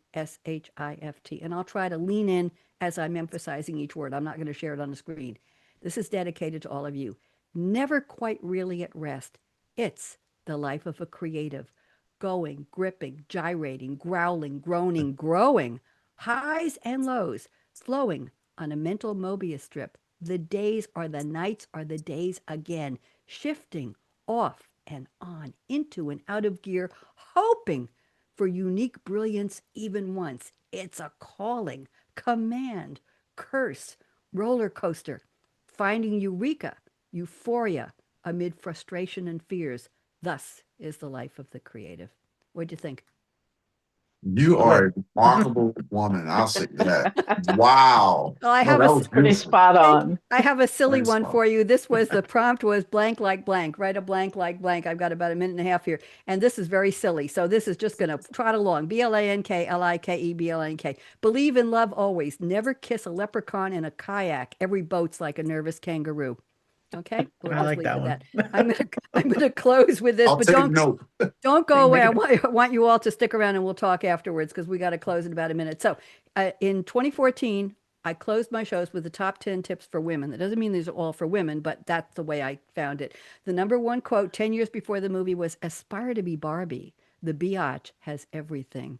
And I'll try to lean in as I'm emphasizing each word. I'm not going to share it on the screen. This is dedicated to all of you. Never quite really at rest. It's the life of a creative. Going, gripping, gyrating, growling, groaning, growing. Highs and lows, flowing on a mental Mobius strip. The days are the nights are the days again, shifting off and on, into and out of gear, hoping for unique brilliance even once. It's a calling, command, curse, roller coaster, finding eureka, euphoria amid frustration and fears. Thus is the life of the creative. What'd you think? You Love are it. a remarkable woman. I'll say that. Wow. Well, I No, have that a was Pretty beautiful. spot thank you. on. I have a silly Very one smart. for you. This was the prompt was blank like blank. Write a blank like blank. I've got about a minute and a half here, and this is very silly. So this is just going to trot along. BLANKLIKE. Believe in love always. Never kiss a leprechaun in a kayak. Every boat's like a nervous kangaroo. Okay, we'll I just like leave that it at one. that. I'm gonna close with this, I'll but take don't note. go away. Make it- I want you all to stick around and we'll talk afterwards because we got to close in about a minute. So, in 2014, I closed my shows with the top 10 tips for women. That doesn't mean these are all for women, but that's the way I found it. The number one quote 10 years before the movie was, "Aspire to be Barbie. The biatch has everything."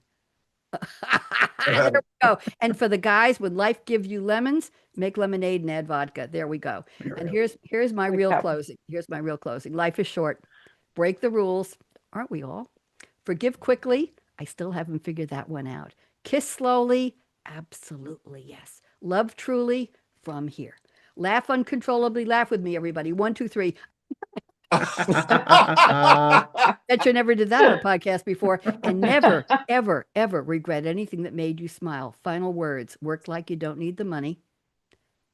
There we go. And for the guys, when life gives you lemons, make lemonade and add vodka. There we go. There we And go. here's my Like real that. closing. Here's my real closing. Life is short. Break the rules. Aren't we all? Forgive quickly. I still haven't figured that one out. Kiss slowly. Absolutely yes. Love truly from here. Laugh uncontrollably. Laugh with me, everybody. 1, 2, 3. Bet you never did that on a podcast before. And never, ever, ever regret anything that made you smile. Final words. Work like you don't need the money.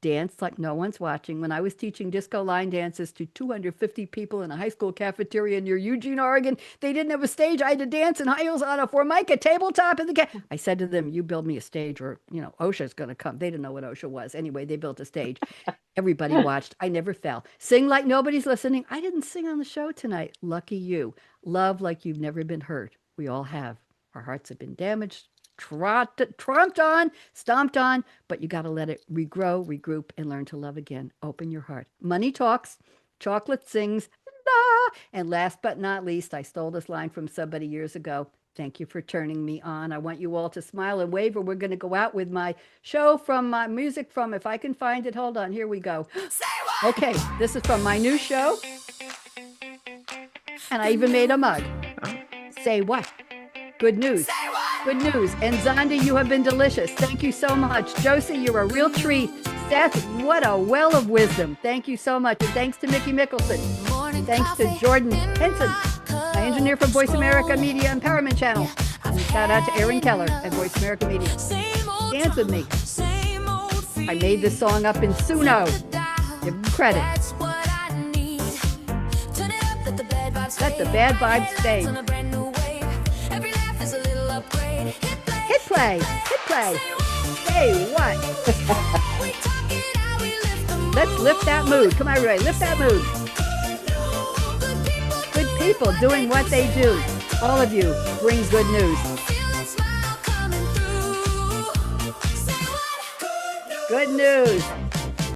Dance like no one's watching. When I was teaching disco line dances to 250 people in a high school cafeteria near Eugene, Oregon, they didn't have a stage. I had to dance in high heels on a Formica tabletop in the I said to them, "You build me a stage or, OSHA's going to come." They didn't know what OSHA was. Anyway, they built a stage. Everybody watched. I never fell. Sing like nobody's listening. I didn't sing on the show tonight. Lucky you. Love like you've never been hurt. We all have. Our hearts have been damaged, tromped on, stomped on, but you got to let it regrow, regroup, and learn to love again. Open your heart. Money talks, chocolate sings, and last but not least, I stole this line from somebody years ago. Thank you for turning me on. I want you all to smile and wave, or we're going to go out with my show from my music from, if I can find it, hold on, here we go. Okay, this is from my new show, and I even made a mug. Say what? Good news. Good news. And Nzondi, you have been delicious. Thank you so much. Jocie, you're a real treat. Seth, what a well of wisdom. Thank you so much. And thanks to Mickey Mickelson. Thanks to Jordan Henson, my engineer from Voice America Media Empowerment Channel. And shout out to Aaron Keller at Voice America Media. Dance with me. I made this song up in Suno. Give him credit. Let the bad vibes fade. Hit play. Hit play. Hey, what? Let's lift that mood. Come on, everybody. Lift that mood. Good people doing what they do. All of you bring good news. Good news.